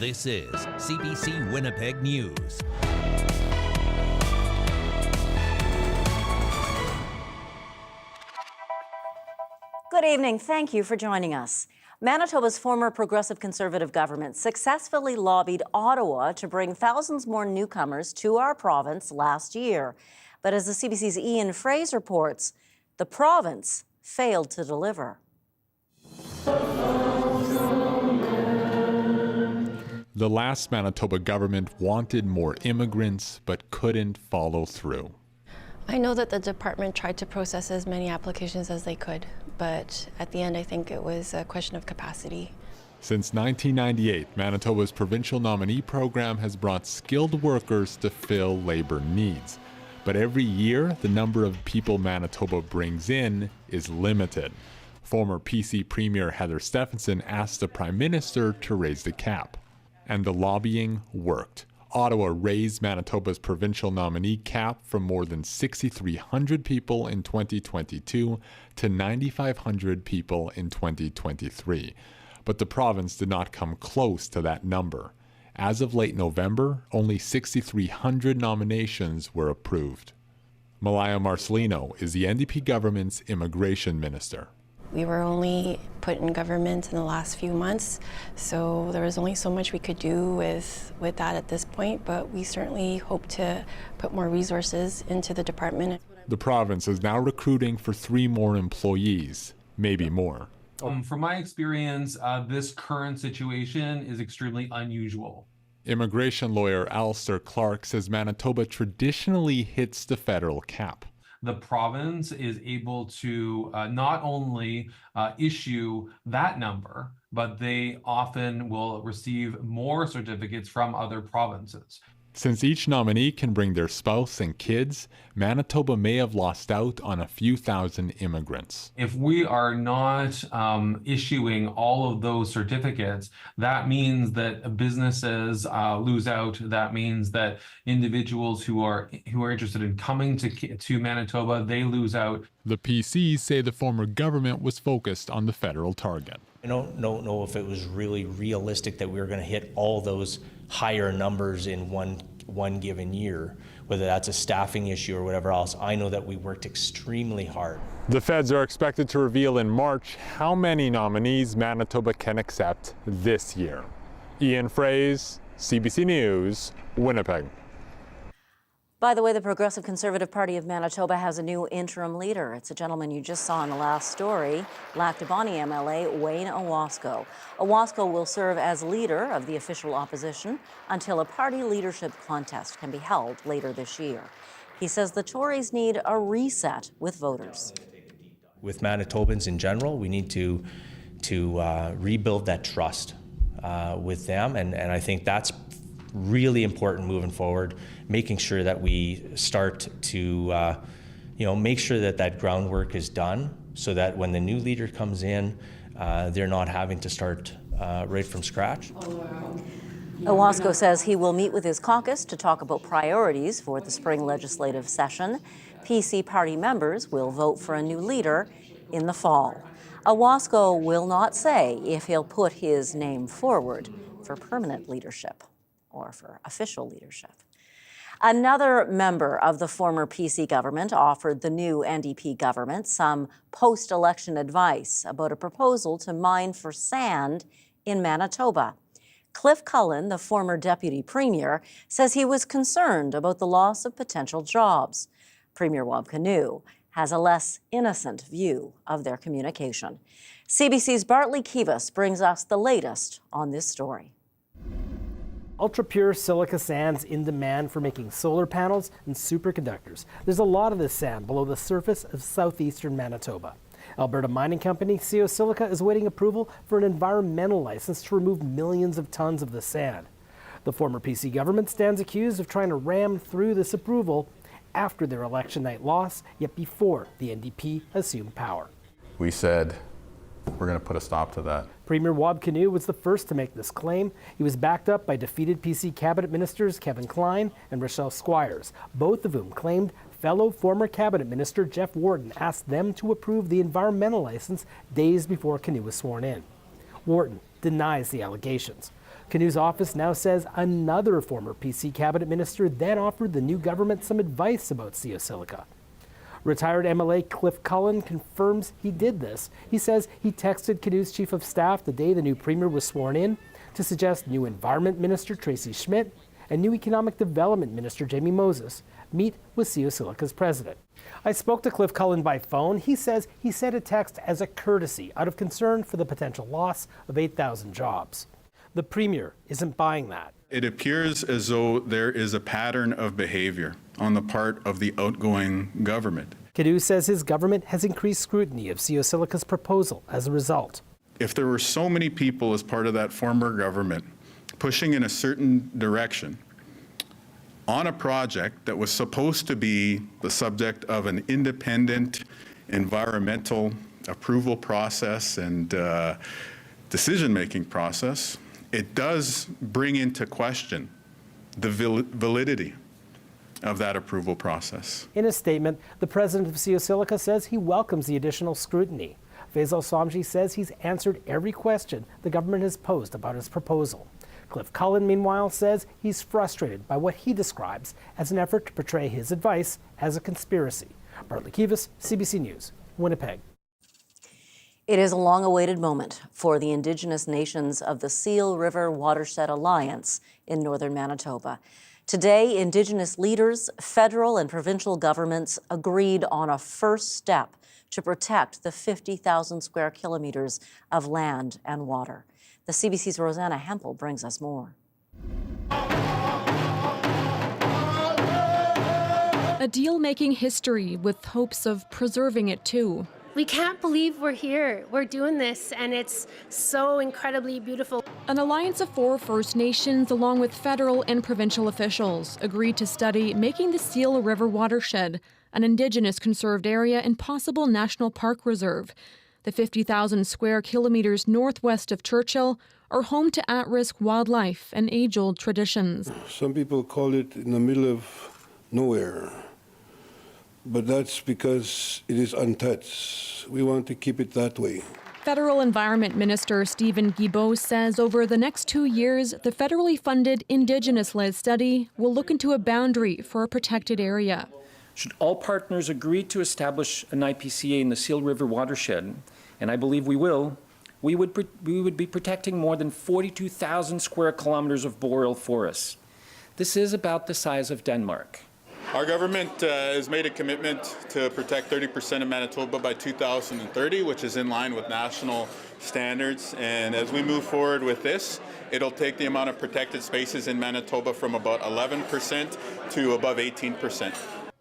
This is CBC Winnipeg News. Good evening. Thank you for joining us. Manitoba's former Progressive Conservative government successfully lobbied Ottawa to bring thousands more newcomers to our province last year. But as the CBC's Ian Fraser reports, the province failed to deliver. The last Manitoba government wanted more immigrants but couldn't follow through. I know that the department tried to process as many applications as they could, but at the end I think it was a question of capacity. Since 1998, Manitoba's provincial nominee program has brought skilled workers to fill labor needs. But every year, the number of people Manitoba brings in is limited. Former PC Premier Heather Stephenson asked the Prime Minister to raise the cap. And the lobbying worked. Ottawa raised Manitoba's provincial nominee cap from more than 6,300 people in 2022 to 9,500 people in 2023. But the province did not come close to that number. As of late November, only 6,300 nominations were approved. Malaya Marcelino is the NDP government's immigration minister. We were only put in government in the last few months, so there was only so much we could do with that at this point, but we certainly hope to put more resources into the department. The province is now recruiting for 3 more employees, maybe more. From my experience, this current situation is extremely unusual. Immigration lawyer Alistair Clark says Manitoba traditionally hits the federal cap. The province is able to not only issue that number, but they often will receive more certificates from other provinces. Since each nominee can bring their spouse and kids, Manitoba may have lost out on a few thousand immigrants. If we are not issuing all of those certificates, that means that businesses lose out. That means that individuals who are interested in coming to Manitoba, they lose out. The PCs say the former government was focused on the federal target. I don't know if it was really realistic that we were going to hit all those higher numbers in one given year, whether that's a staffing issue or whatever else. I know that we worked extremely hard. The feds are expected to reveal in March how many nominees Manitoba can accept this year. Ian Fraser, CBC News, Winnipeg. By the way, the Progressive Conservative Party of Manitoba has a new interim leader. It's a gentleman you just saw in the last story, Lac du Bonnie MLA Wayne Owasco. Owasco will serve as leader of the official opposition until a party leadership contest can be held later this year. He says the Tories need a reset with voters. With Manitobans in general, we need to rebuild that trust with them, and I think that's really important moving forward, making sure that we start to make sure that groundwork is done so that when the new leader comes in, they're not having to start right from scratch. Owasco says he will meet with his caucus to talk about priorities for the spring legislative session. PC party members will vote for a new leader in the fall. Owasco will not say if he'll put his name forward for permanent leadership or for official leadership. Another member of the former PC government offered the new NDP government some post-election advice about a proposal to mine for sand in Manitoba. Cliff Cullen, the former deputy premier, says he was concerned about the loss of potential jobs. Premier Wab Kinew has a less innocent view of their communication. CBC's Bartley Kivas brings us the latest on this story. Ultra-pure silica sand's in demand for making solar panels and superconductors. There's a lot of this sand below the surface of southeastern Manitoba. Alberta Mining Company CO Silica is awaiting approval for an environmental license to remove millions of tons of the sand. The former PC government stands accused of trying to ram through this approval after their election night loss, yet before the NDP assumed power. We said, we're going to put a stop to that. Premier Wab Kinew was the first to make this claim. He was backed up by defeated PC cabinet ministers Kevin Klein and Rochelle Squires, both of whom claimed fellow former cabinet minister Jeff Wharton asked them to approve the environmental license days before Kinew was sworn in. Wharton denies the allegations. Canu's office now says another former PC cabinet minister then offered the new government some advice about Silica. Retired MLA Cliff Cullen confirms he did this. He says he texted Canu's chief of staff the day the new premier was sworn in to suggest new Environment Minister Tracy Schmidt and new Economic Development Minister Jamie Moses meet with Silica's president. I spoke to Cliff Cullen by phone. He says he sent a text as a courtesy out of concern for the potential loss of 8,000 jobs. The premier isn't buying that. It appears as though there is a pattern of behavior on the part of the outgoing government. Canu says his government has increased scrutiny of Silica's proposal as a result. If there were so many people as part of that former government pushing in a certain direction on a project that was supposed to be the subject of an independent environmental approval process and decision-making process, it does bring into question the validity of that approval process. In a statement, the president of Silica says he welcomes the additional scrutiny. Faisal Somji says he's answered every question the government has posed about his proposal. Cliff Cullen, meanwhile, says he's frustrated by what he describes as an effort to portray his advice as a conspiracy. Bartley Kivas, CBC News, Winnipeg. It is a long-awaited moment for the Indigenous nations of the Seal River Watershed Alliance in northern Manitoba. Today, Indigenous leaders, federal and provincial governments agreed on a first step to protect the 50,000 square kilometers of land and water. The CBC's Rosanna Hempel brings us more. A deal making history with hopes of preserving it too. We can't believe we're here. We're doing this, and it's so incredibly beautiful. An alliance of 4 First Nations, along with federal and provincial officials, agreed to study making the Seal River watershed an Indigenous conserved area and possible national park reserve. The 50,000 square kilometers northwest of Churchill are home to at-risk wildlife and age-old traditions. Some people call it in the middle of nowhere. But that's because it is untouched. We want to keep it that way. Federal Environment Minister Stephen Guilbeault says over the next 2 years, the federally funded Indigenous-led study will look into a boundary for a protected area. Should all partners agree to establish an IPCA in the Seal River watershed, and I believe we will, we would be protecting more than 42,000 square kilometers of boreal forests. This is about the size of Denmark. Our government has made a commitment to protect 30% of Manitoba by 2030, which is in line with national standards. And as we move forward with this, it'll take the amount of protected spaces in Manitoba from about 11% to above 18%.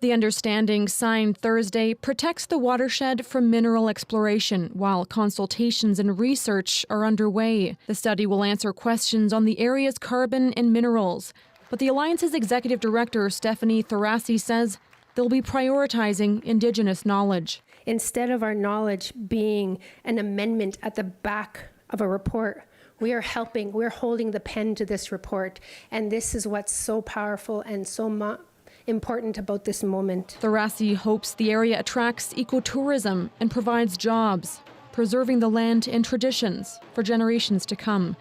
The understanding, signed Thursday, protects the watershed from mineral exploration while consultations and research are underway. The study will answer questions on the area's carbon and minerals. But the Alliance's executive director, Stephanie Tharassi, says they'll be prioritizing Indigenous knowledge. Instead of our knowledge being an amendment at the back of a report, we're holding the pen to this report. And this is what's so powerful and so important about this moment. Tharassi hopes the area attracts ecotourism and provides jobs, preserving the land and traditions for generations to come.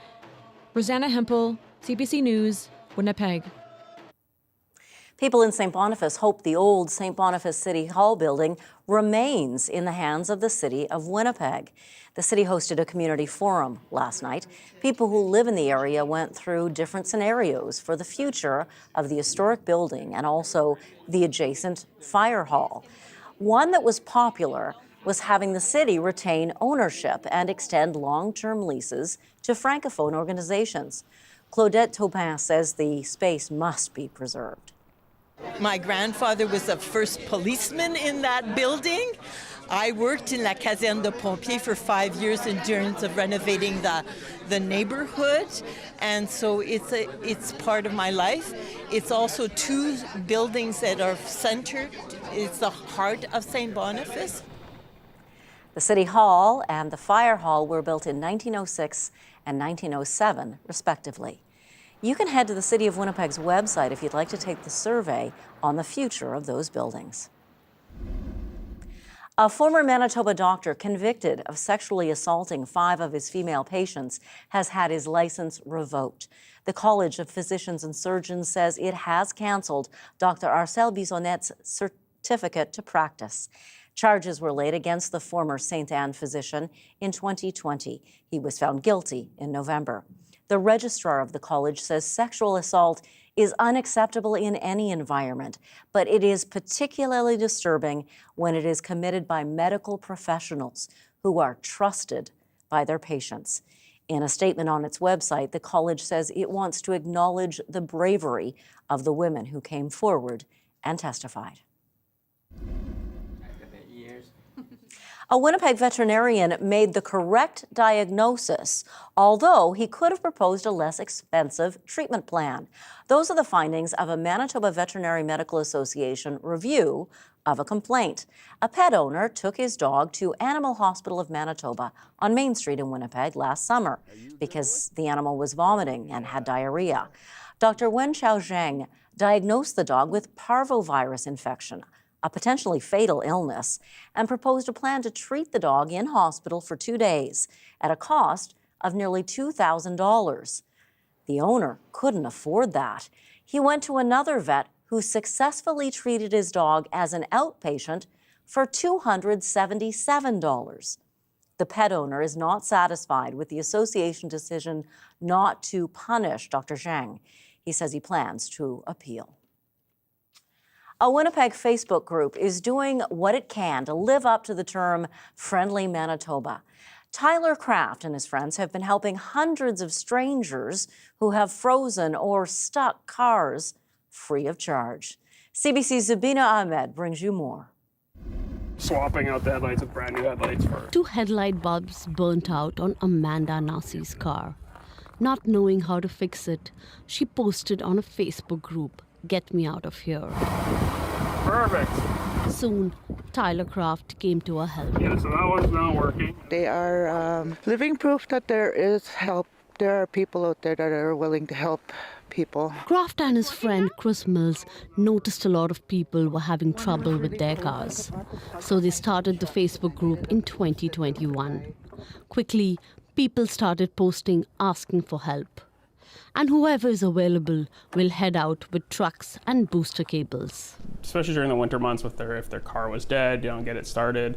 Rosanna Hempel, CBC News, Winnipeg. People in St. Boniface hope the old St. Boniface City Hall building remains in the hands of the City of Winnipeg. The city hosted a community forum last night. People who live in the area went through different scenarios for the future of the historic building and also the adjacent fire hall. One that was popular was having the city retain ownership and extend long-term leases to Francophone organizations. Claudette Taupin says the space must be preserved. My grandfather was the first policeman in that building. I worked in La Caserne de Pompiers for 5 years in terms of renovating the neighborhood, and so it's part of my life. It's also 2 buildings that are centered. It's the heart of St. Boniface. The City Hall and the Fire Hall were built in 1906 and 1907, respectively. You can head to the City of Winnipeg's website if you'd like to take the survey on the future of those buildings. A former Manitoba doctor convicted of sexually assaulting 5 of his female patients has had his license revoked. The College of Physicians and Surgeons says it has cancelled Dr. Arcel Bisonnet's certificate to practice. Charges were laid against the former St. Anne physician in 2020. He was found guilty in November. The registrar of the college says sexual assault is unacceptable in any environment, but it is particularly disturbing when it is committed by medical professionals who are trusted by their patients. In a statement on its website, the college says it wants to acknowledge the bravery of the women who came forward and testified. A Winnipeg veterinarian made the correct diagnosis, although he could have proposed a less expensive treatment plan. Those are the findings of a Manitoba Veterinary Medical Association review of a complaint. A pet owner took his dog to Animal Hospital of Manitoba on Main Street in Winnipeg last summer because the animal was vomiting and had diarrhea. Dr. Wen Chao Zhang diagnosed the dog with parvovirus infection, a potentially fatal illness, and proposed a plan to treat the dog in hospital for 2 days at a cost of nearly $2,000. The owner couldn't afford that. He went to another vet who successfully treated his dog as an outpatient for $277. The pet owner is not satisfied with the association decision not to punish Dr. Zhang. He says he plans to appeal. A Winnipeg Facebook group is doing what it can to live up to the term Friendly Manitoba. Tyler Kraft and his friends have been helping hundreds of strangers who have frozen or stuck cars free of charge. CBC's Zubina Ahmed brings you more. Swapping out the headlights with brand new headlights for 2 headlight bulbs burnt out on Amanda Nasi's car. Not knowing how to fix it, she posted on a Facebook group, "Get me out of here." Perfect. Soon, Tyler Kraft came to her help. Yeah, so that one's not working. They are living proof that there is help. There are people out there that are willing to help people. Kraft and his friend Chris Mills noticed a lot of people were having trouble with their cars. So they started the Facebook group in 2021. Quickly, people started posting asking for help. And whoever is available will head out with trucks and booster cables. Especially during the winter months, if their car was dead, get it started,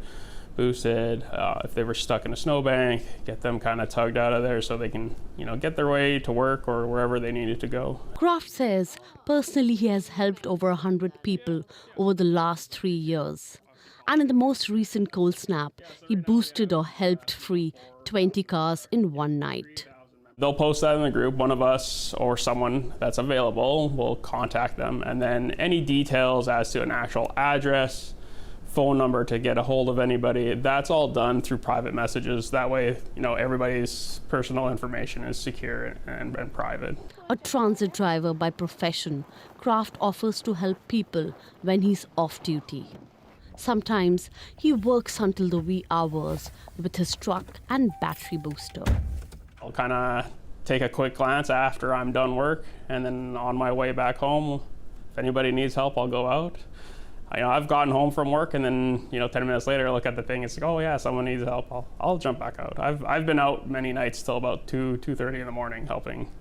boosted. If they were stuck in a snowbank, get them kind of tugged out of there so they can, get their way to work or wherever they needed to go. Kraft says personally he has helped over 100 people over the last 3 years. And in the most recent cold snap, he boosted or helped free 20 cars in one night. They'll post that in the group. One of us or someone that's available will contact them. And then any details as to an actual address, phone number to get a hold of anybody, that's all done through private messages. That way, everybody's personal information is secure and private. A transit driver by profession, Kraft offers to help people when he's off duty. Sometimes he works until the wee hours with his truck and battery booster. I'll kind of take a quick glance after I'm done work, and then on my way back home, if anybody needs help, I'll go out. I've gotten home from work, and then 10 minutes later, I look at the thing. It's like, oh yeah, someone needs help. I'll jump back out. I've been out many nights till about 2:30 in the morning helping.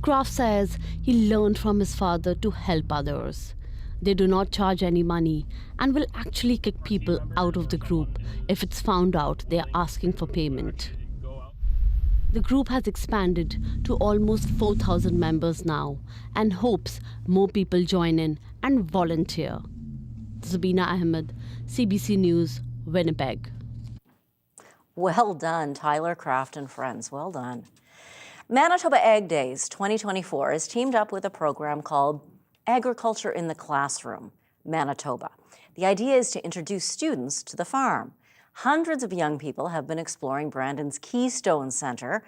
Kraft says he learned from his father to help others. They do not charge any money and will actually kick people out of the group if it's found out they are asking for payment. The group has expanded to almost 4,000 members now and hopes more people join in and volunteer. Zubina Ahmed, CBC News, Winnipeg. Well done, Tyler Kraft and friends. Well done. Manitoba Ag Days 2024 is teamed up with a program called Agriculture in the Classroom, Manitoba. The idea is to introduce students to the farm. Hundreds of young people have been exploring Brandon's Keystone Centre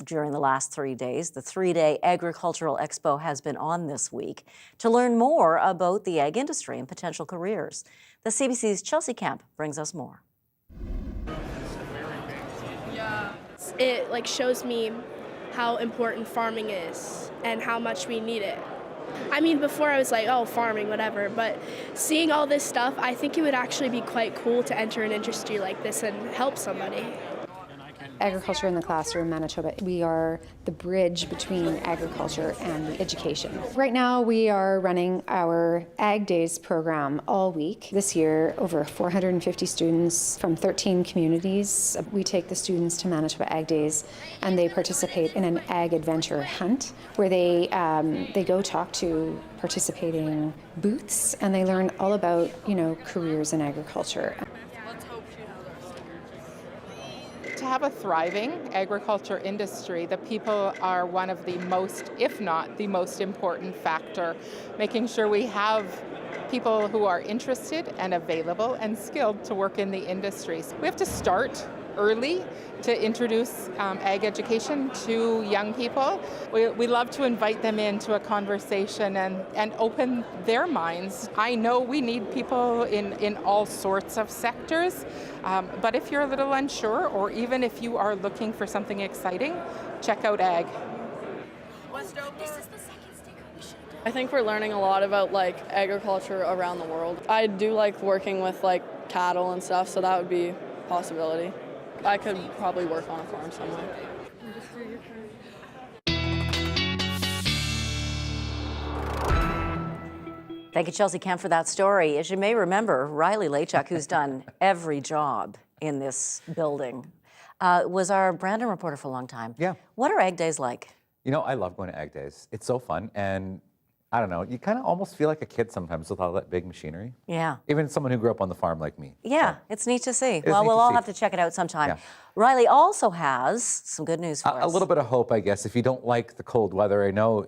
during the last 3 days. The 3-day Agricultural Expo has been on this week to learn more about the ag industry and potential careers. The CBC's Chelsea Kemp brings us more. It shows me how important farming is and how much we need it. I mean, before I was like, oh, farming, whatever, but seeing all this stuff, I think it would actually be quite cool to enter an industry like this and help somebody. Agriculture in the Classroom, Manitoba. We are the bridge between agriculture and education. Right now we are running our Ag Days program all week. This year, over 450 students from 13 communities. We take the students to Manitoba Ag Days and they participate in an ag adventure hunt where they go talk to participating booths and they learn all about, careers in agriculture. To have a thriving agriculture industry, the people are one of the most, if not the most important factor, making sure we have people who are interested and available and skilled to work in the industries. We have to start early to introduce ag education to young people. We love to invite them into a conversation and open their minds. I know we need people in all sorts of sectors, but if you're a little unsure, or even if you are looking for something exciting, check out ag. I think we're learning a lot about agriculture around the world. I do like working with cattle and stuff, so that would be a possibility. I could probably work on a farm somewhere. Thank you, Chelsea Kemp, for that story. As you may remember, Riley Lachuk, who's done every job in this building, was our Brandon reporter for a long time. Yeah. What are Ag Days like? I love going to Ag Days. It's so fun, and I don't know, you kind of almost feel like a kid sometimes with all that big machinery. Yeah. Even someone who grew up on the farm like me. Yeah, So, it's neat to see. It's Well, neat we'll to all see. have to check it out sometime. Yeah. Riley also has some good news for us. A little bit of hope, I guess. If you don't like the cold weather, I know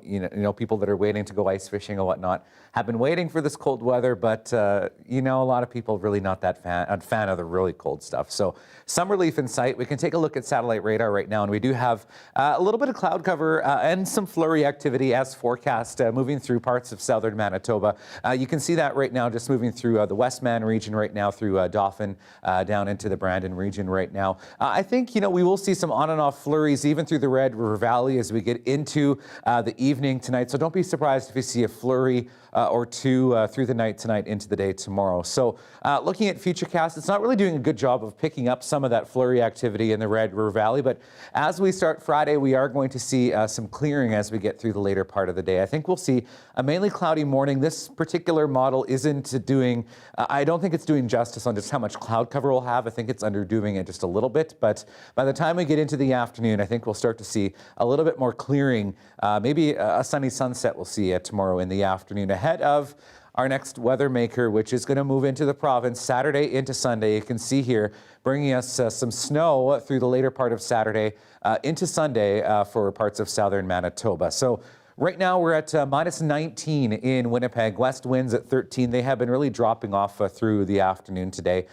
people that are waiting to go ice fishing and whatnot have been waiting for this cold weather, but a lot of people really not that fan of the really cold stuff. So some relief in sight. We can take a look at satellite radar right now, and we do have a little bit of cloud cover and some flurry activity as forecast moving through parts of southern Manitoba. You can see that right now, just moving through the Westman region right now, through Dauphin, down into the Brandon region right now. I think, we will see some on and off flurries even through the Red River Valley as we get into the evening tonight. So don't be surprised if you see a flurry or two through the night tonight into the day tomorrow. So looking at Futurecast, it's not really doing a good job of picking up some of that flurry activity in the Red River Valley. But as we start Friday, we are going to see some clearing as we get through the later part of the day. I think we'll see a mainly cloudy morning. This particular model isn't doing, I don't think it's doing justice on just how much cloud cover we'll have. I think it's underdoing it just a little bit. But by the time we get into the afternoon, I think we'll start to see a little bit more clearing. Maybe a sunny sunset we'll see tomorrow in the afternoon, ahead of our next weather maker, which is going to move into the province Saturday into Sunday. You can see here bringing us some snow through the later part of Saturday into Sunday for parts of southern Manitoba. So right now we're at minus 19 in Winnipeg. West winds at 13. They have been really dropping off through the afternoon today.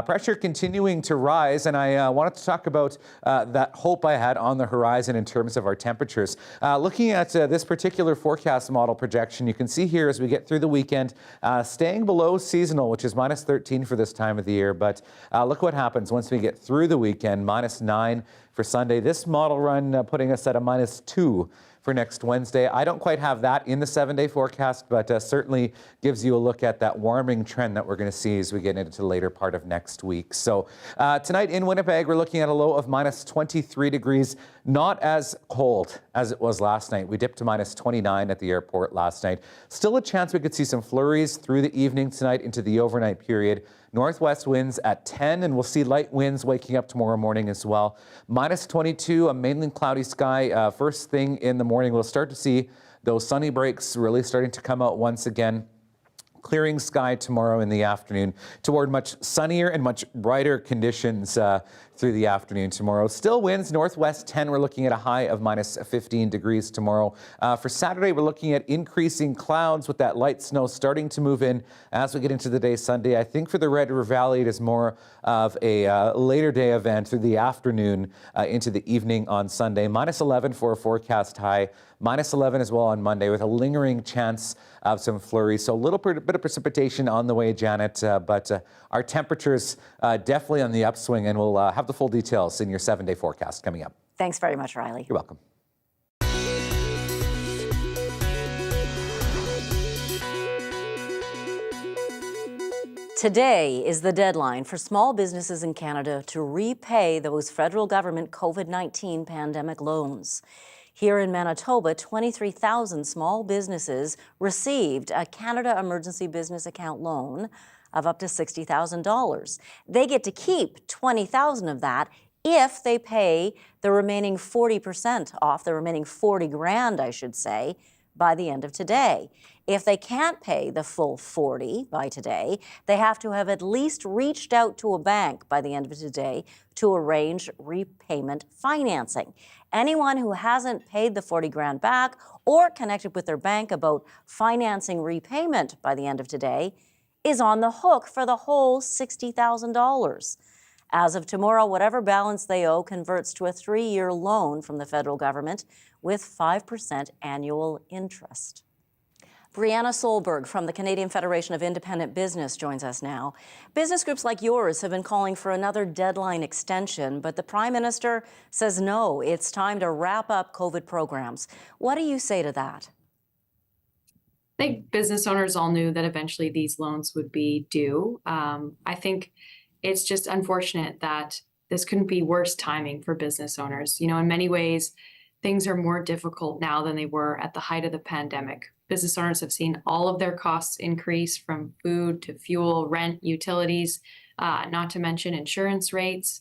Pressure continuing to rise, and I wanted to talk about that hope I had on the horizon in terms of our temperatures. Looking at this particular forecast model projection, you can see here as we get through the weekend, staying below seasonal, which is minus 13 for this time of the year. But look what happens once we get through the weekend, minus 9 for Sunday. This model run putting us at a minus 2 for next Wednesday. I don't quite have that in the 7-day forecast, but certainly gives you a look at that warming trend that we're going to see as we get into the later part of next week. So tonight in Winnipeg, we're looking at a low of minus 23 degrees, not as cold as it was last night. We dipped to minus 29 at the airport last night. Still a chance we could see some flurries through the evening tonight into the overnight period. Northwest winds at 10, and we'll see light winds waking up tomorrow morning as well. Minus 22, a mainly cloudy sky. First thing in the morning, we'll start to see those sunny breaks really starting to come out once again. Clearing sky tomorrow in the afternoon toward much sunnier and much brighter conditions through the afternoon tomorrow. Still winds northwest 10. We're looking at a high of minus 15 degrees tomorrow. For Saturday, we're looking at increasing clouds with that light snow starting to move in as we get into the day Sunday. I think for the Red River Valley, it is more of a later day event through the afternoon into the evening on Sunday. Minus 11 for a forecast high. Minus 11 as well on Monday with a lingering chance of some flurries. So a little bit of precipitation on the way, Janet, but our temperatures definitely on the upswing, and we'll have the full details in your 7-day forecast coming up. Thanks very much, Riley. You're welcome. Today is the deadline for small businesses in Canada to repay those federal government COVID-19 pandemic loans. Here in Manitoba, 23,000 small businesses received a Canada Emergency Business Account loan of up to $60,000. They get to keep $20,000 of that if they pay the remaining 40% off, the remaining 40 grand, I should say, by the end of today. If they can't pay the full 40 by today, they have to have at least reached out to a bank by the end of today to arrange repayment financing. Anyone who hasn't paid the 40 grand back or connected with their bank about financing repayment by the end of today is on the hook for the whole $60,000. As of tomorrow, whatever balance they owe converts to a 3-year loan from the federal government with 5% annual interest. Brianna Solberg from the Canadian Federation of Independent Business joins us now. Business groups like yours have been calling for another deadline extension, but the Prime Minister says no, it's time to wrap up COVID programs. What do you say to that? I think business owners all knew that eventually these loans would be due. I think it's just unfortunate that this couldn't be worse timing for business owners. You know, in many ways, things are more difficult now than they were at the height of the pandemic. Business owners have seen all of their costs increase, from food to fuel, rent, utilities, not to mention insurance rates,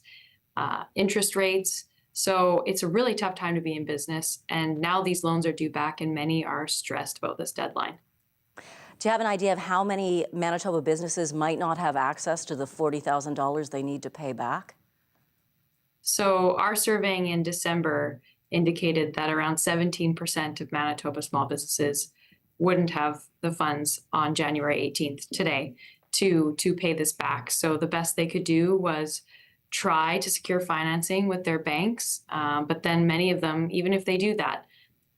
interest rates. So it's a really tough time to be in business. And now these loans are due back and many are stressed about this deadline. Do you have an idea of how many Manitoba businesses might not have access to the $40,000 they need to pay back? So our surveying in December indicated that around 17% of Manitoba small businesses wouldn't have the funds on January 18th, today, to pay this back. So the best they could do was try to secure financing with their banks. But then many of them, even if they do that,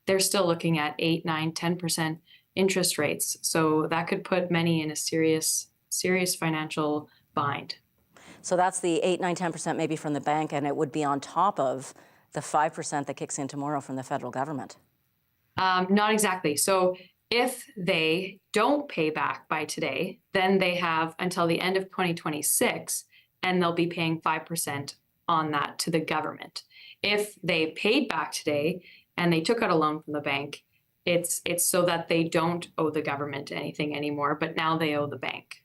they're still looking at 8, 9, 10% interest rates. So that could put many in a serious financial bind. So that's the 8, 9, 10% maybe from the bank, and it would be on top of the 5% that kicks in tomorrow from the federal government. Not exactly. So if they don't pay back by today, then they have until the end of 2026, and they'll be paying 5% on that to the government. If they paid back today and they took out a loan from the bank, it's so that they don't owe the government anything anymore, but now they owe the bank.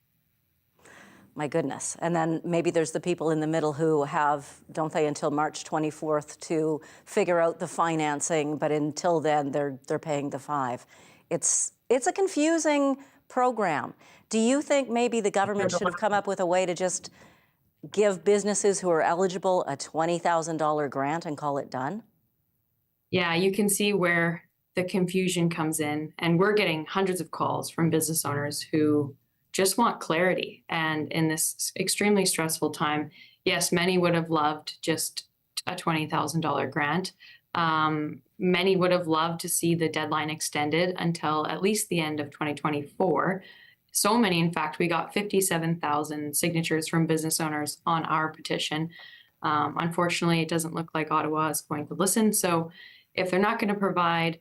My goodness. And then maybe there's the people in the middle who have, don't they, until March 24th to figure out the financing, but until then they're paying the 5. It's a confusing program. Do you think maybe the government should have come up with a way to just give businesses who are eligible a $20,000 grant and call it done? Yeah, you can see where the confusion comes in, and we're getting hundreds of calls from business owners who just want clarity. And in this extremely stressful time, yes, many would have loved just a $20,000 grant. Many would have loved to see the deadline extended until at least the end of 2024. So many, in fact, we got 57,000 signatures from business owners on our petition. Unfortunately, it doesn't look like Ottawa is going to listen. So if they're not going to provide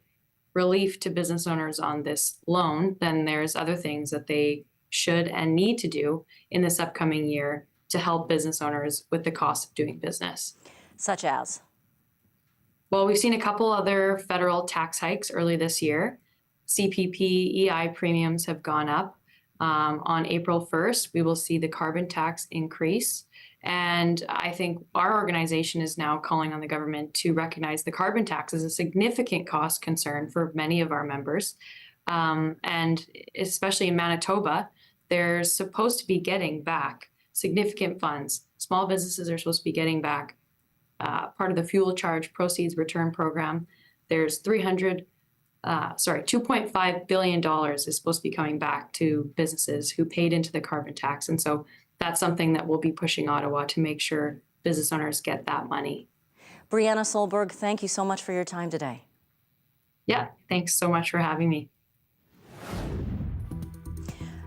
relief to business owners on this loan, then there's other things that they should and need to do in this upcoming year to help business owners with the cost of doing business. Such as? Well, we've seen a couple other federal tax hikes early this year. CPP EI premiums have gone up. On April 1st, we will see the carbon tax increase. And I think our organization is now calling on the government to recognize the carbon tax as a significant cost concern for many of our members. And especially in Manitoba, they're supposed to be getting back significant funds. Small businesses are supposed to be getting back part of the fuel charge proceeds return program. There's $2.5 billion is supposed to be coming back to businesses who paid into the carbon tax. And so that's something that we'll be pushing Ottawa to make sure business owners get that money. Brianna Solberg, thank you so much for your time today. Yeah, thanks so much for having me.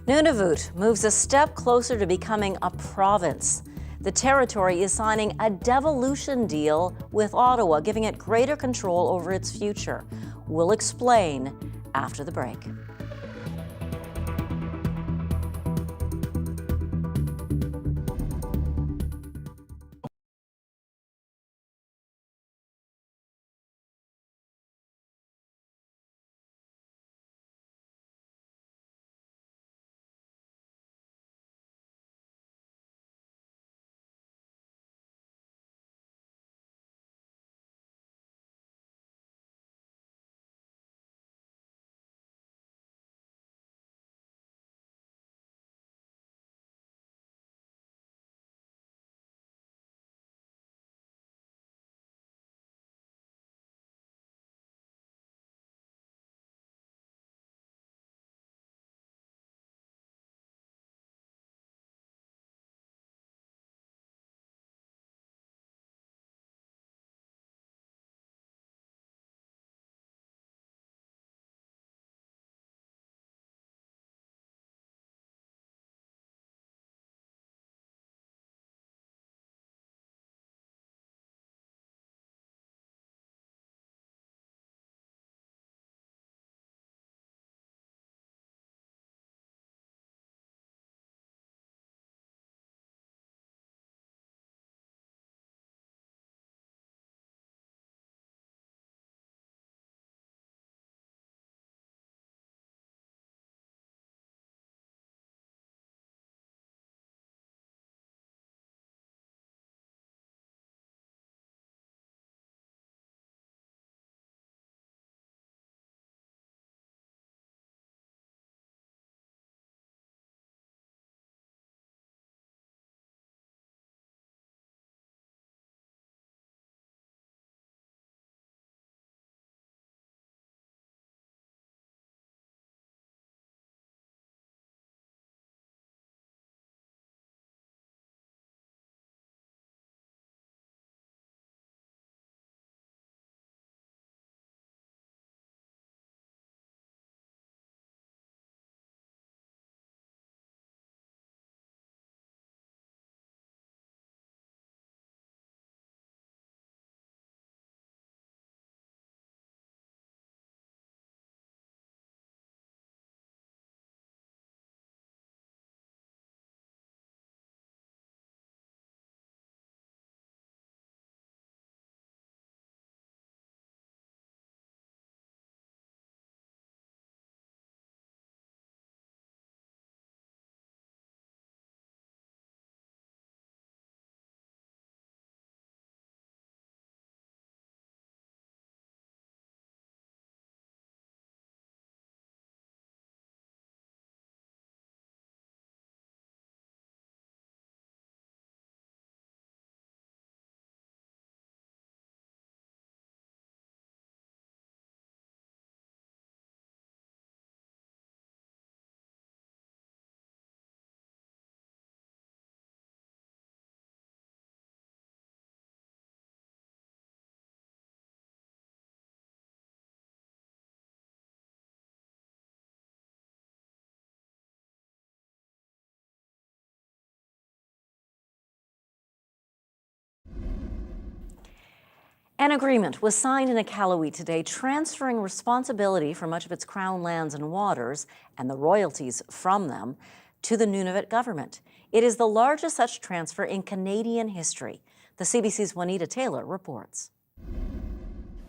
Nunavut moves a step closer to becoming a province. The territory is signing a devolution deal with Ottawa, giving it greater control over its future. We'll explain after the break. An agreement was signed in Iqaluit today transferring responsibility for much of its crown lands and waters and the royalties from them to the Nunavut government. It is the largest such transfer in Canadian history. The CBC's Juanita Taylor reports.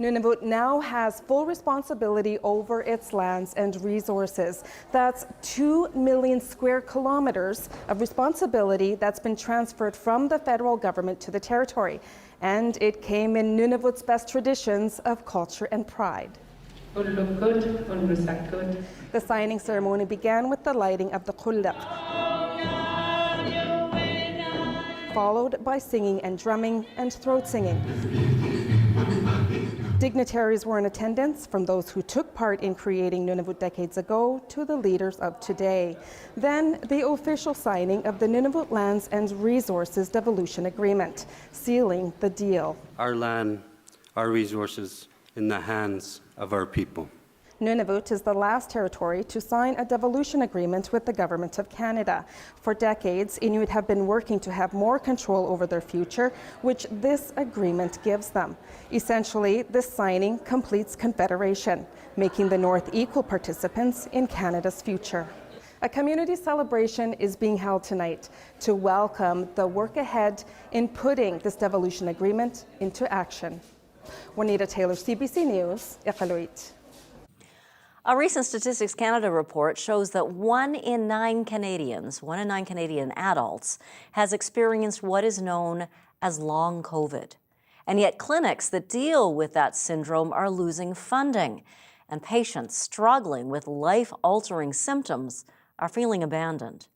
Nunavut now has full responsibility over its lands and resources. That's 2 million square kilometers of responsibility that's been transferred from the federal government to the territory. And it came in Nunavut's best traditions of culture and pride. The signing ceremony began with the lighting of the kullak, followed by singing and drumming and throat singing. Dignitaries were in attendance, from those who took part in creating Nunavut decades ago to the leaders of today. Then the official signing of the Nunavut Lands and Resources Devolution Agreement, sealing the deal. Our land, our resources in the hands of our people. Nunavut is the last territory to sign a devolution agreement with the Government of Canada. For decades, Inuit have been working to have more control over their future, which this agreement gives them. Essentially, this signing completes Confederation, making the North equal participants in Canada's future. A community celebration is being held tonight to welcome the work ahead in putting this devolution agreement into action. Juanita Taylor, CBC News, Iqaluit. A recent Statistics Canada report shows that 1 in 9 Canadian adults has experienced what is known as long COVID. And yet clinics that deal with that syndrome are losing funding, and patients struggling with life-altering symptoms are feeling abandoned.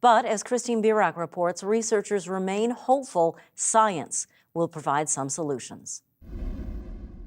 But as Christine Birak reports, researchers remain hopeful science will provide some solutions.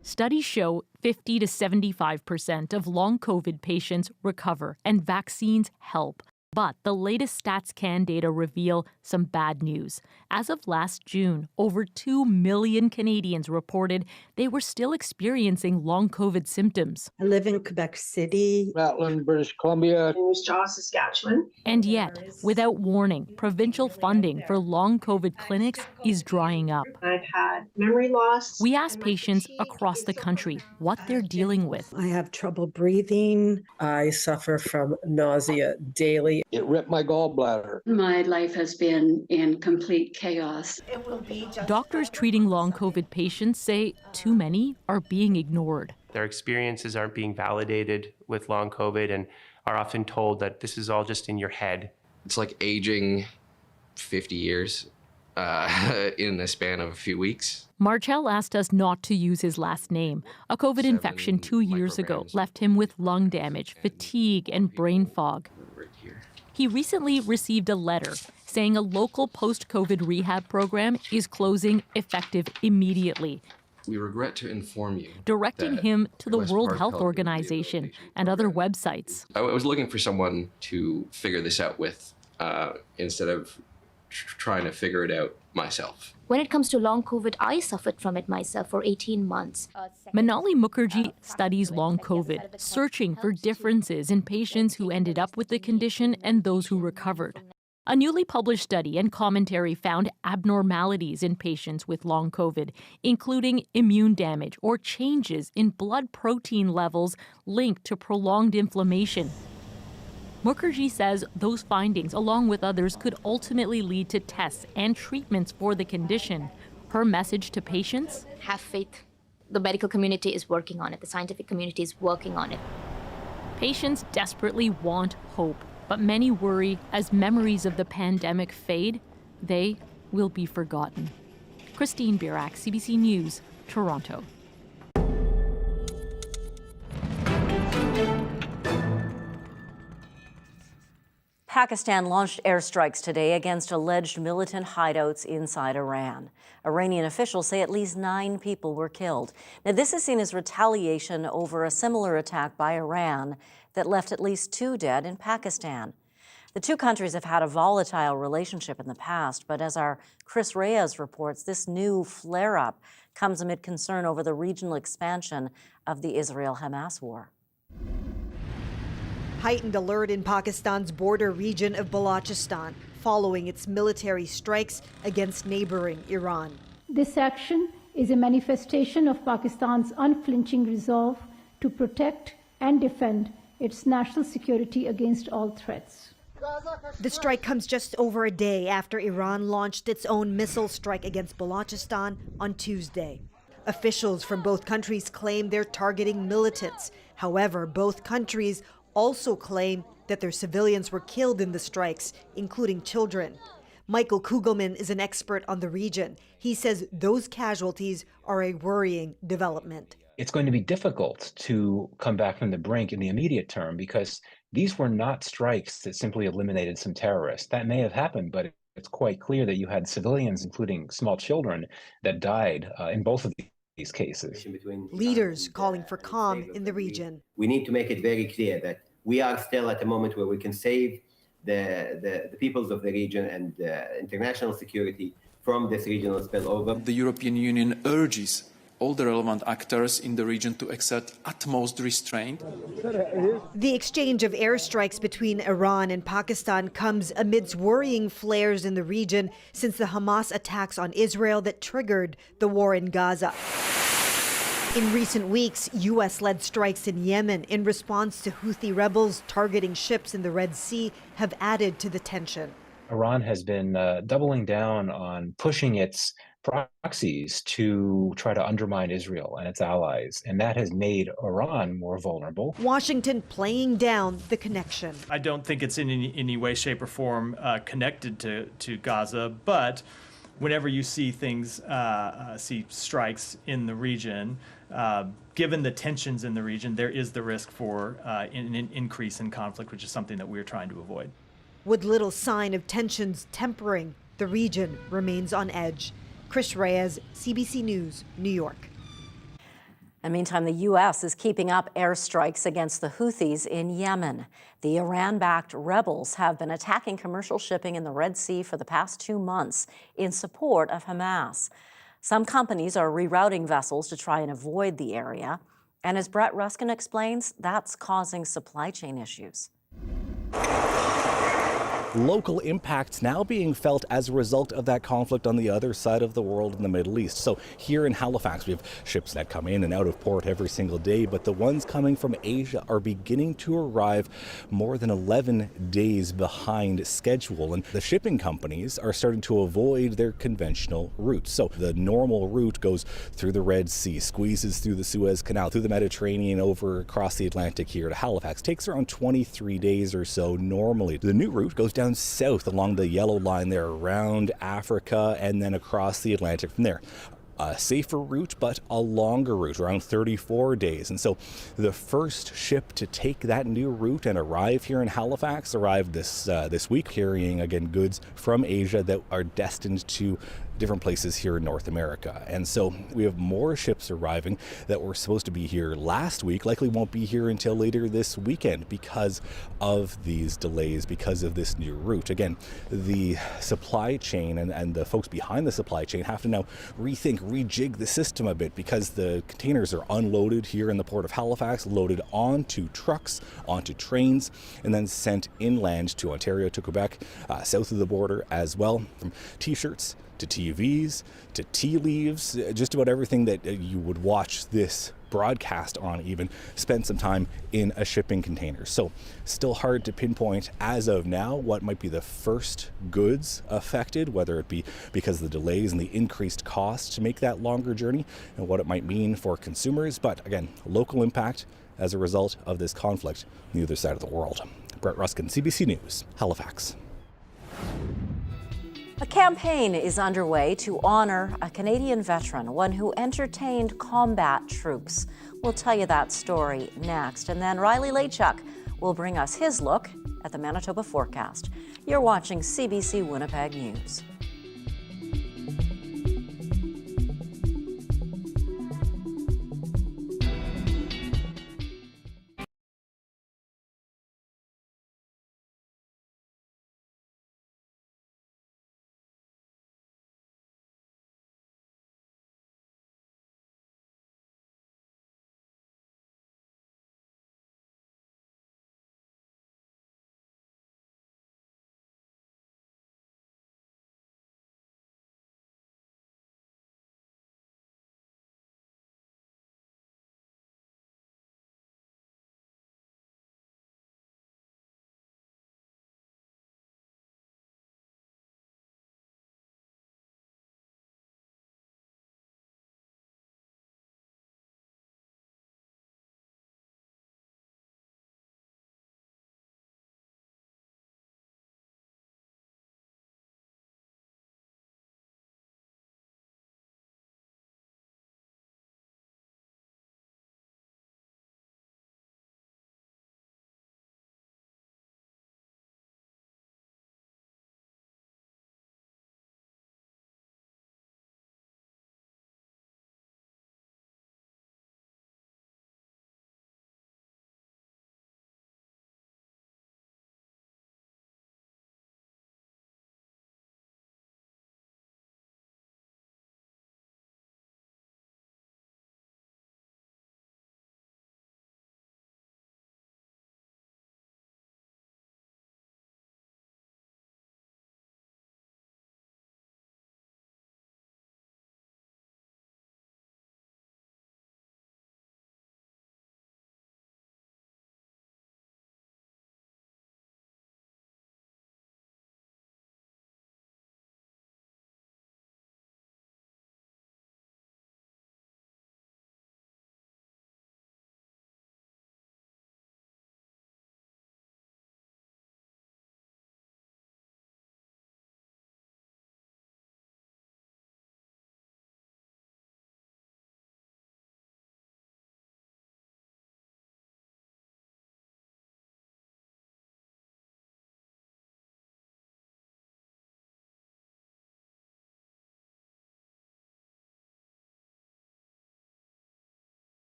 Studies show 50 to 75% of long COVID patients recover and vaccines help. But the latest StatsCan data reveal some bad news. As of last June, over 2 million Canadians reported they were still experiencing long COVID symptoms. I live in Quebec City, Matlin, British Columbia, Moose Jaw, Saskatchewan. And yet, without warning, provincial funding for long COVID clinics is drying up. I've had memory loss. We asked patients across the country what they're dealing with. I have trouble breathing. I suffer from nausea daily. It ripped my gallbladder. My life has been in complete chaos. Doctors treating long COVID patients say too many are being ignored. Their experiences aren't being validated with long COVID and are often told that this is all just in your head. It's like aging 50 years in the span of a few weeks. Marchell asked us not to use his last name. A COVID infection 2 years ago left him with lung damage, fatigue, and brain fog. He recently received a letter saying a local post-COVID rehab program is closing effective immediately. We regret to inform you. Directing him to the World Health Organization and other websites. I was looking for someone to figure this out with instead of trying to figure it out myself. When it comes to long COVID, I suffered from it myself for 18 months. Manali Mukherjee studies long COVID, searching for differences in patients who ended up with the condition and those who recovered. A newly published study and commentary found abnormalities in patients with long COVID, including immune damage or changes in blood protein levels linked to prolonged inflammation. Mukherjee says those findings, along with others, could ultimately lead to tests and treatments for the condition. Her message to patients? Have faith. The medical community is working on it. The scientific community is working on it. Patients desperately want hope, but many worry as memories of the pandemic fade, they will be forgotten. Christine Birak, CBC News, Toronto. Pakistan launched airstrikes today against alleged militant hideouts inside Iran. Iranian officials say at least 9 people were killed. Now, this is seen as retaliation over a similar attack by Iran that left at least 2 dead in Pakistan. The two countries have had a volatile relationship in the past, but as our Chris Reyes reports, this new flare-up comes amid concern over the regional expansion of the Israel-Hamas war. Heightened alert in Pakistan's border region of Balochistan following its military strikes against neighboring Iran. This action is a manifestation of Pakistan's unflinching resolve to protect and defend its national security against all threats. The strike comes just over a day after Iran launched its own missile strike against Balochistan on Tuesday. Officials from both countries claim they're targeting militants. However, both countries also claim that their civilians were killed in the strikes, including children. Michael Kugelman is an expert on the region. He says those casualties are a worrying development. It's going to be difficult to come back from the brink in the immediate term because these were not strikes that simply eliminated some terrorists. That may have happened, but it's quite clear that you had civilians, including small children, that died in both of these cases. Leaders calling for calm in the region. We need to make it very clear that we are still at a moment where we can save the peoples of the region and international security from this regional spillover. The European Union urges all the relevant actors in the region to exert utmost restraint. The exchange of airstrikes between Iran and Pakistan comes amidst worrying flares in the region since the Hamas attacks on Israel that triggered the war in Gaza. In recent weeks, U.S.-led strikes in Yemen in response to Houthi rebels targeting ships in the Red Sea have added to the tension. Iran has been doubling down on pushing its proxies to try to undermine Israel and its allies, and that has made Iran more vulnerable. Washington playing down the connection. I don't think it's in any way, shape, or form connected to Gaza, but whenever you see things, see strikes in the region, given the tensions in the region, there is the risk for an increase in conflict, which is something that we're trying to avoid. With little sign of tensions tempering, the region remains on edge. Chris Reyes, CBC News, New York. In the meantime, the U.S. is keeping up airstrikes against the Houthis in Yemen. The Iran-backed rebels have been attacking commercial shipping in the Red Sea for the past 2 months in support of Hamas. Some companies are rerouting vessels to try and avoid the area. And as Brett Ruskin explains, that's causing supply chain issues. Local impacts now being felt as a result of that conflict on the other side of the world in the Middle East. So here in Halifax, we have ships that come in and out of port every single day, but the ones coming from Asia are beginning to arrive more than 11 days behind schedule. And the shipping companies are starting to avoid their conventional routes. So the normal route goes through the Red Sea, squeezes through the Suez Canal, through the Mediterranean, over across the Atlantic here to Halifax. Takes around 23 days or so normally. The new route goes down south along the yellow line there around Africa and then across the Atlantic from there. A safer route, but a longer route, around 34 days. And so the first ship to take that new route and arrive here in Halifax arrived this week, carrying, again, goods from Asia that are destined to different places here in North America. And so we have more ships arriving that were supposed to be here last week, likely won't be here until later this weekend because of these delays, because of this new route. Again, the supply chain and the folks behind the supply chain have to now rejig the system a bit because the containers are unloaded here in the port of Halifax, loaded onto trucks, onto trains, and then sent inland to Ontario, to Quebec, south of the border as well, from t-shirts to TVs, to tea leaves, just about everything that you would watch this broadcast on even spent some time in a shipping container. So still hard to pinpoint as of now what might be the first goods affected, whether it be because of the delays and the increased cost to make that longer journey and what it might mean for consumers. But again, local impact as a result of this conflict on the other side of the world. Brett Ruskin, CBC News, Halifax. A campaign is underway to honor a Canadian veteran, one who entertained combat troops. We'll tell you that story next. And then Riley Lachuk will bring us his look at the Manitoba forecast. You're watching CBC Winnipeg News.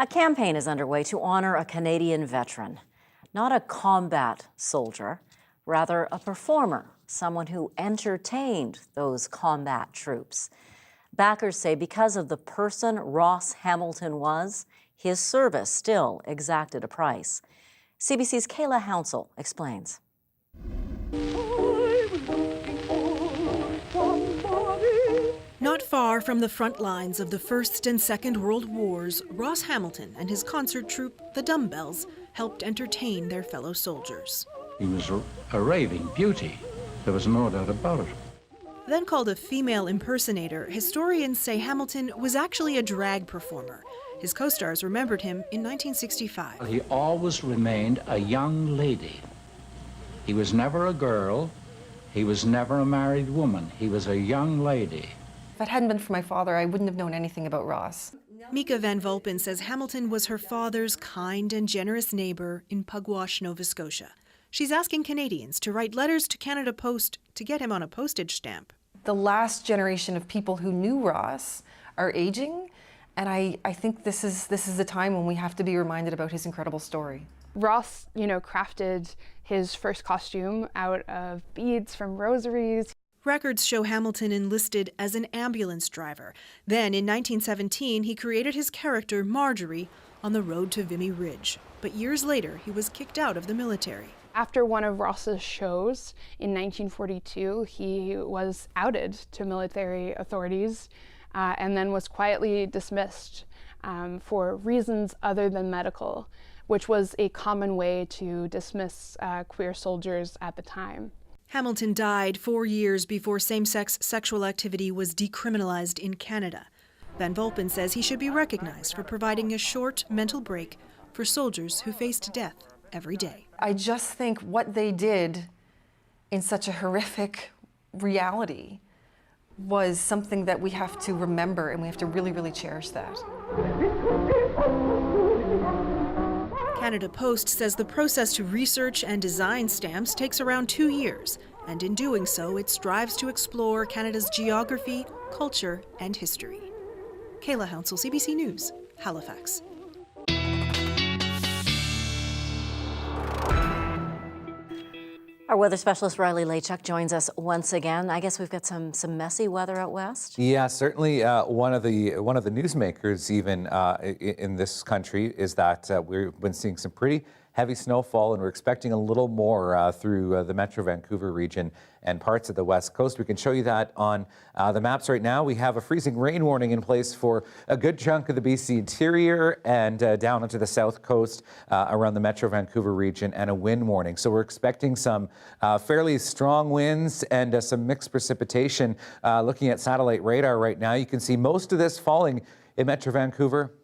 A campaign is underway to honor a Canadian veteran, not a combat soldier, rather a performer, someone who entertained those combat troops. Backers say because of the person Ross Hamilton was, his service still exacted a price. CBC's Kayla Hounsell explains. Not far from the front lines of the First and Second World Wars, Ross Hamilton and his concert troupe, the Dumbbells, helped entertain their fellow soldiers. He was a raving beauty. There was no doubt about it. Then called a female impersonator, historians say Hamilton was actually a drag performer. His co-stars remembered him in 1965. He always remained a young lady. He was never a girl. He was never a married woman. He was a young lady. If it hadn't been for my father, I wouldn't have known anything about Ross. Mika Van Vulpen says Hamilton was her father's kind and generous neighbor in Pugwash, Nova Scotia. She's asking Canadians to write letters to Canada Post to get him on a postage stamp. The last generation of people who knew Ross are aging, and I think this is the time when we have to be reminded about his incredible story. Ross, crafted his first costume out of beads from rosaries. Records show Hamilton enlisted as an ambulance driver. Then, in 1917, he created his character, Marjorie, on the road to Vimy Ridge. But years later, he was kicked out of the military. After one of Ross's shows in 1942, he was outed to military authorities and then was quietly dismissed for reasons other than medical, which was a common way to dismiss queer soldiers at the time. Hamilton died 4 years before same-sex sexual activity was decriminalized in Canada. Van Vulpen says he should be recognized for providing a short mental break for soldiers who faced death every day. I just think what they did in such a horrific reality was something that we have to remember, and we have to really, really cherish that. Canada Post says the process to research and design stamps takes around 2 years, and in doing so, it strives to explore Canada's geography, culture, and history. Kayla Hounsell, CBC News, Halifax. Our weather specialist Riley Lachuk joins us once again. I guess we've got some messy weather out west. Yeah, certainly one of the newsmakers even in this country is that we've been seeing some pretty heavy snowfall, and we're expecting a little more through the Metro Vancouver region and parts of the West Coast. We can show you that on the maps right now. We have a freezing rain warning in place for a good chunk of the BC interior and down into the South Coast around the Metro Vancouver region, and a wind warning. So we're expecting some fairly strong winds and some mixed precipitation. Looking at satellite radar right now, you can see most of this falling in Metro Vancouver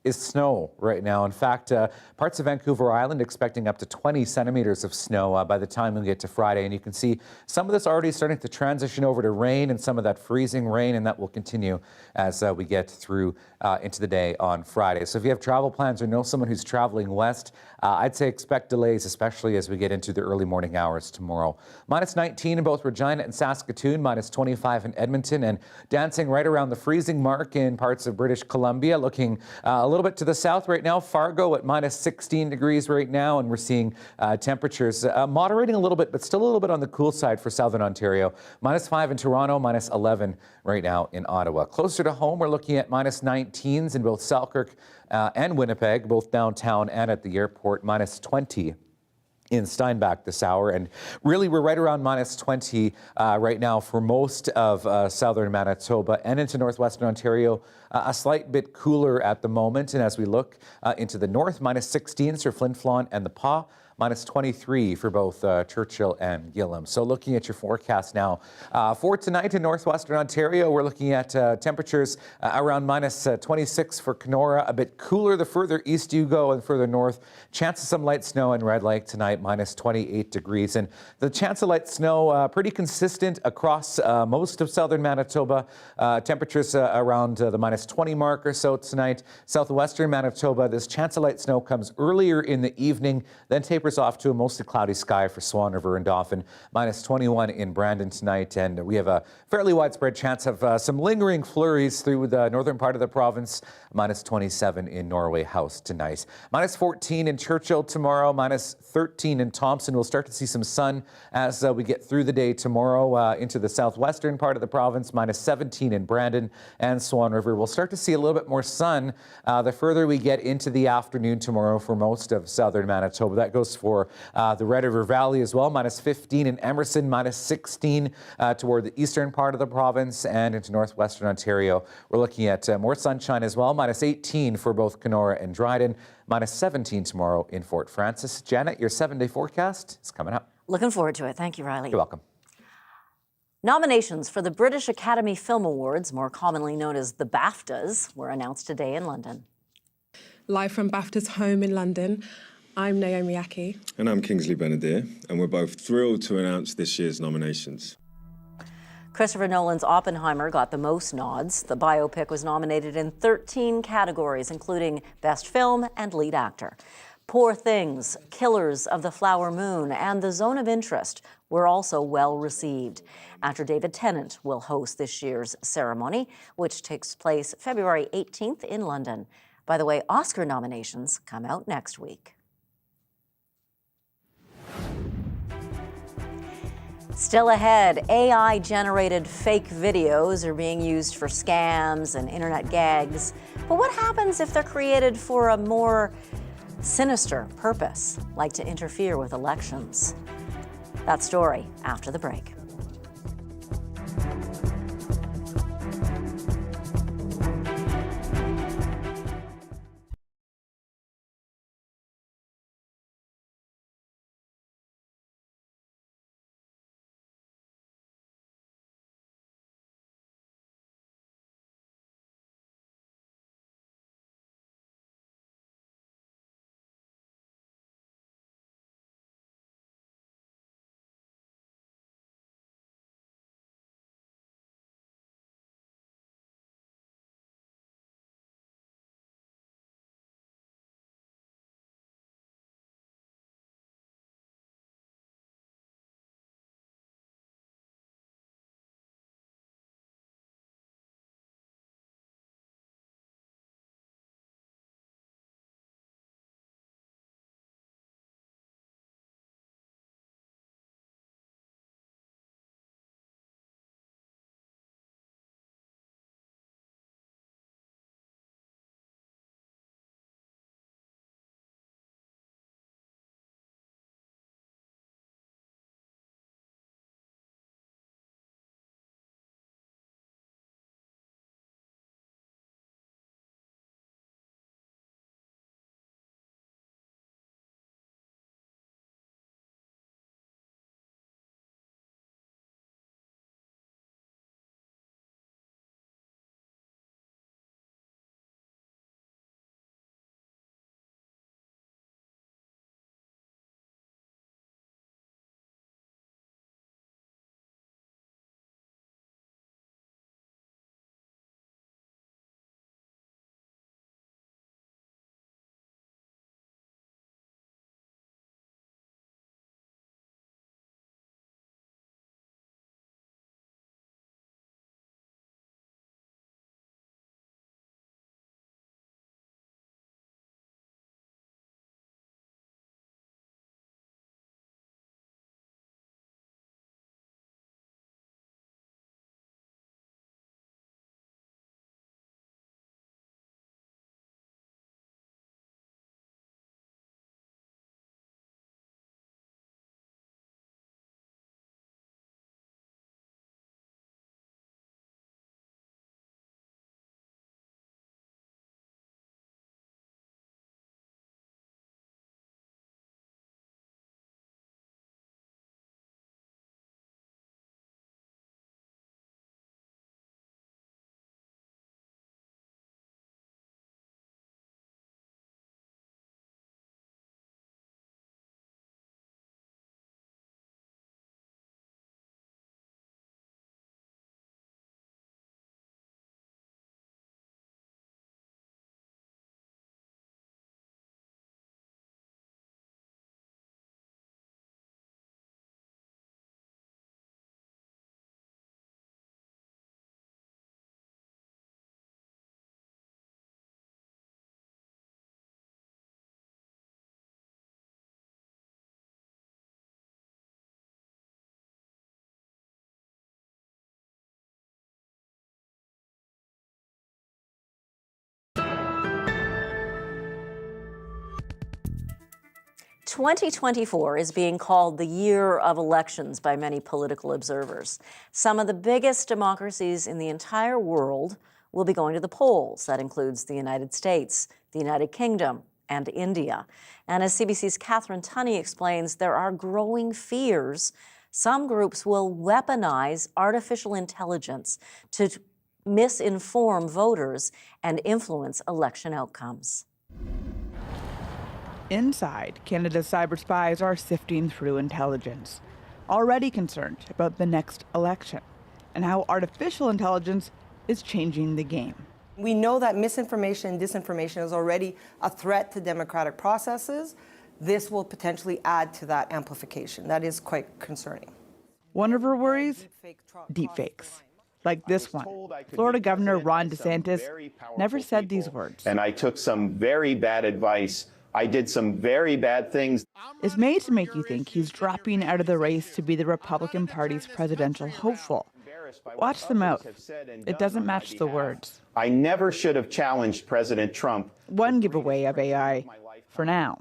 is snow right now. In fact, parts of Vancouver Island expecting up to 20 centimeters of snow by the time we get to Friday. And you can see some of this already starting to transition over to rain, and some of that freezing rain, and that will continue as we get through into the day on Friday. So if you have travel plans or know someone who's traveling west, I'd say expect delays, especially as we get into the early morning hours tomorrow. Minus 19 in both Regina and Saskatoon, minus 25 in Edmonton, and dancing right around the freezing mark in parts of British Columbia. Looking a little bit to the south right now, Fargo at minus 16 degrees right now, and we're seeing temperatures moderating a little bit, but still a little bit on the cool side for southern Ontario. Minus 5 in Toronto, minus 11 right now in Ottawa. Closer to home, we're looking at minus 19s in both Selkirk and Winnipeg, both downtown and at the airport, minus 20 in Steinbach this hour. And really, we're right around minus 20 right now for most of southern Manitoba and into northwestern Ontario. A slight bit cooler at the moment. And as we look into the north, minus 16 for Flin Flon and the Pas, minus 23 for both Churchill and Gillam. So looking at your forecast now, for tonight in northwestern Ontario, we're looking at temperatures around minus 26 for Kenora, a bit cooler the further east you go and further north. Chance of some light snow in Red Lake tonight, minus 28 degrees. And the chance of light snow pretty consistent across most of southern Manitoba. Temperatures around the minus 20 mark or so tonight. Southwestern Manitoba, this chance of light snow comes earlier in the evening, then tapers tapers off to a mostly cloudy sky for Swan River and Dauphin, minus 21 in Brandon tonight, and we have a fairly widespread chance of some lingering flurries through the northern part of the province, minus 27 in Norway House tonight. Minus 14 in Churchill tomorrow, minus 13 in Thompson. We'll start to see some sun as we get through the day tomorrow into the southwestern part of the province, minus 17 in Brandon and Swan River. We'll start to see a little bit more sun the further we get into the afternoon tomorrow for most of southern Manitoba. That goes for the Red River Valley as well, minus 15 in Emerson, minus 16 toward the eastern part of the province and into northwestern Ontario. We're looking at more sunshine as well, minus 18 for both Kenora and Dryden, minus 17 tomorrow in Fort Frances. Janet, your 7-day forecast is coming up. Looking forward to it. Thank you, Riley. You're welcome. Nominations for the British Academy Film Awards, more commonly known as the Baftas, were announced today in London. Live from Bafta's home in London, I'm Naomi Aki. And I'm Kingsley Benadier, and we're both thrilled to announce this year's nominations. Christopher Nolan's Oppenheimer got the most nods. The biopic was nominated in 13 categories, including Best Film and Lead Actor. Poor Things, Killers of the Flower Moon, and The Zone of Interest were also well received. Actor David Tennant will host this year's ceremony, which takes place February 18th in London. By the way, Oscar nominations come out next week. Still ahead, AI-generated fake videos are being used for scams and internet gags. But what happens if they're created for a more sinister purpose, like to interfere with elections? That story after the break. 2024 is being called the year of elections by many political observers. Some of the biggest democracies in the entire world will be going to the polls. That includes the United States, the United Kingdom, and India. And as CBC's Catherine Tunney explains, there are growing fears some groups will weaponize artificial intelligence to misinform voters and influence election outcomes. Inside, Canada's cyber spies are sifting through intelligence, already concerned about the next election and how artificial intelligence is changing the game. We know that misinformation and disinformation is already a threat to democratic processes. This will potentially add to that amplification. That is quite concerning. One of her worries? Deepfakes. Like this one. Florida Governor Ron DeSantis never said these words. And I took some very bad advice. I did some very bad things. It's made to make you think he's dropping out of the race to be the Republican Party's presidential hopeful. Watch the mouth. It doesn't match the words. I never should have challenged President Trump. One giveaway of AI for now.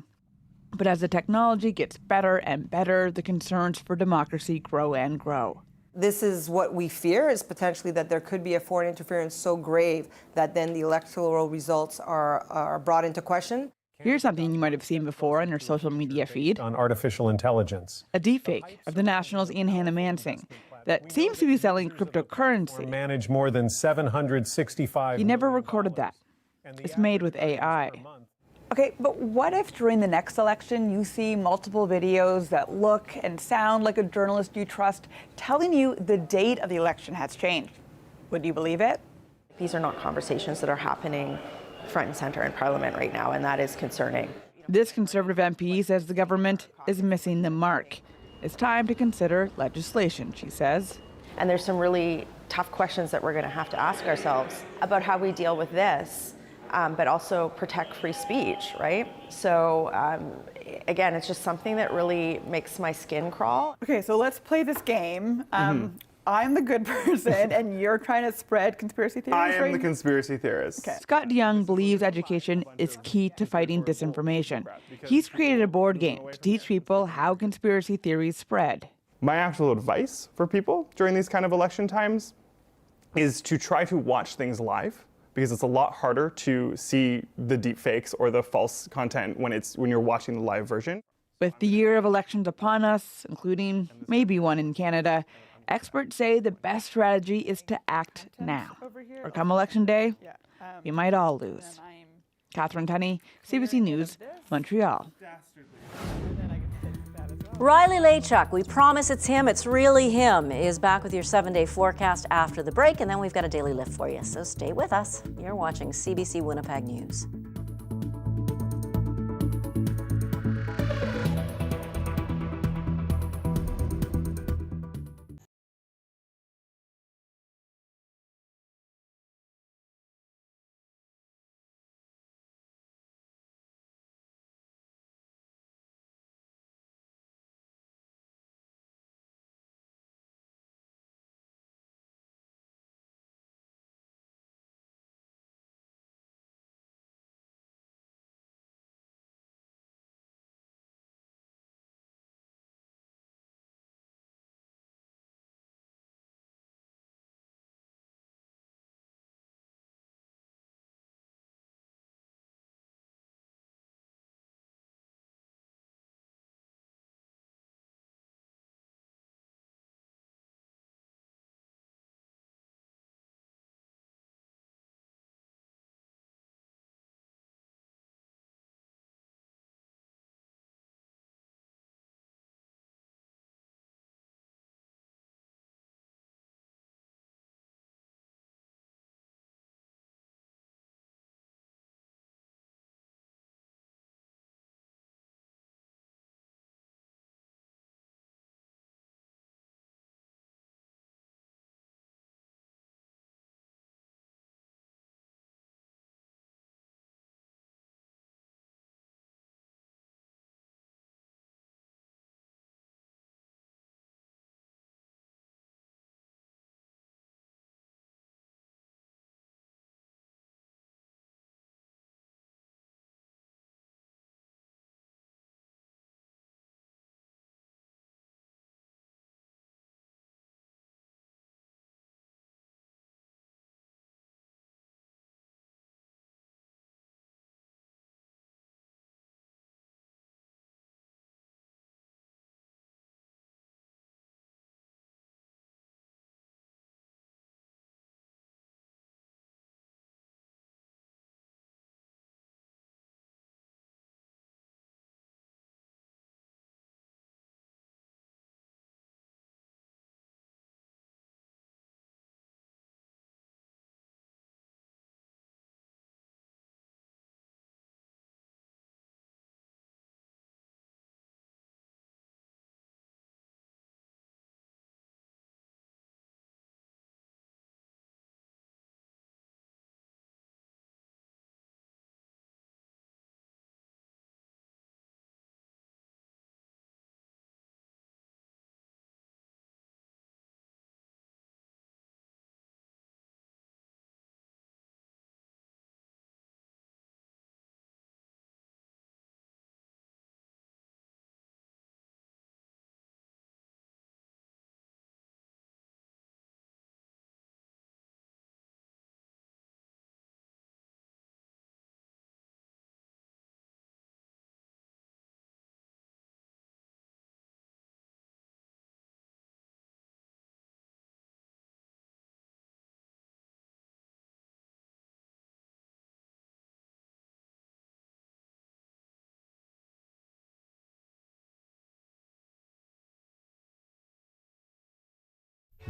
But as the technology gets better and better, the concerns for democracy grow and grow. This is what we fear, is potentially that there could be a foreign interference so grave that then the electoral results are brought into question. Here's something you might have seen before on your social media feed. On artificial intelligence. A deepfake of the National's Ian Hannah-Mansing that seems to be selling cryptocurrency. Manage more than 765. He never recorded that. It's made with AI. Okay, but what if during the next election you see multiple videos that look and sound like a journalist you trust telling you the date of the election has changed? Would you believe it? These are not conversations that are happening front and center in Parliament right now, and that is concerning. This Conservative MP says the government is missing the mark. It's time to consider legislation, she says. And there's some really tough questions that we're going to have to ask ourselves about how we deal with this, but also protect free speech, right? So again, it's just something that really makes my skin crawl. Okay, so let's play this game. I'm the good person, and you're trying to spread conspiracy theories. I am the conspiracy theorist. Okay. Scott DeYoung believes education is key to fighting disinformation. He's created a board game to teach people how conspiracy theories spread. My actual advice for people during these kind of election times is to try to watch things live, because it's a lot harder to see the deep fakes or the false content when you're watching the live version. With the year of elections upon us, including maybe one in Canada, experts say the best strategy is to act now. Or come election day, we might all lose. Catherine Tunney, CBC News, Montreal. Riley Lachuk, we promise it's him, it's really him, is back with your 7-day forecast after the break, and then we've got a daily lift for you. So stay with us. You're watching CBC Winnipeg News.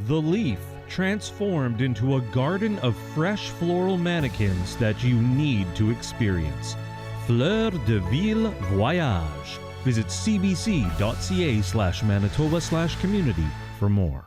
The Leaf, transformed into a garden of fresh floral mannequins that you need to experience. Fleur de Ville Voyage. Visit cbc.ca/Manitoba/community for more.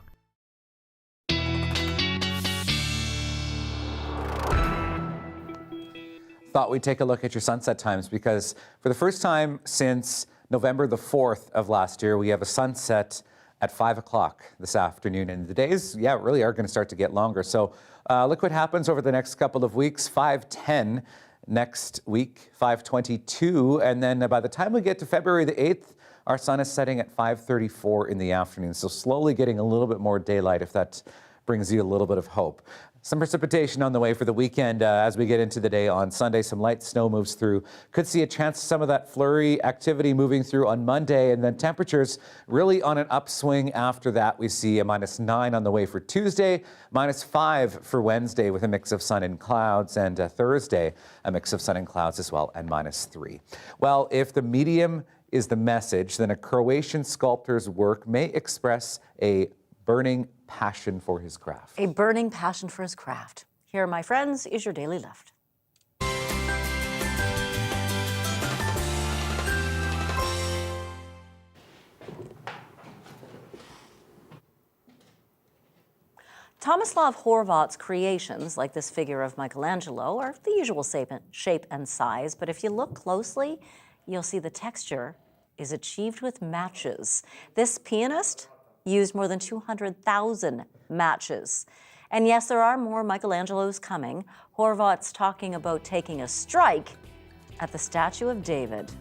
Thought we'd take a look at your sunset times because for the first time since November the 4th of last year, we have a sunset at 5 o'clock this afternoon. And the days, really are going to start to get longer. So look what happens over the next couple of weeks. 5:10 next week, 5:22. And then by the time we get to February the 8th, our sun is setting at 5:34 in the afternoon. So slowly getting a little bit more daylight, if that brings you a little bit of hope. Some precipitation on the way for the weekend as we get into the day on Sunday. Some light snow moves through. Could see a chance of some of that flurry activity moving through on Monday. And then temperatures really on an upswing after that. We see a -9 on the way for Tuesday, -5 for Wednesday with a mix of sun and clouds. And Thursday, a mix of sun and clouds as well, and -3. Well, if the medium is the message, then a Croatian sculptor's work may express a burning passion for his craft. A burning passion for his craft. Here, my friends, is your Daily Lift. Tomislav Horvat's creations, like this figure of Michelangelo, are the usual shape and size, but if you look closely, you'll see the texture is achieved with matches. This pianist used more than 200,000 matches. And yes, there are more Michelangelos coming. Horvat's talking about taking a strike at the statue of David.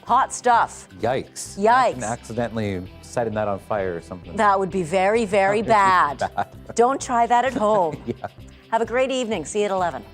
Hot stuff. Yikes. Yikes. And accidentally setting that on fire or something. That would be very, very bad. Don't try that at home. Yeah. Have a great evening. See you at 11.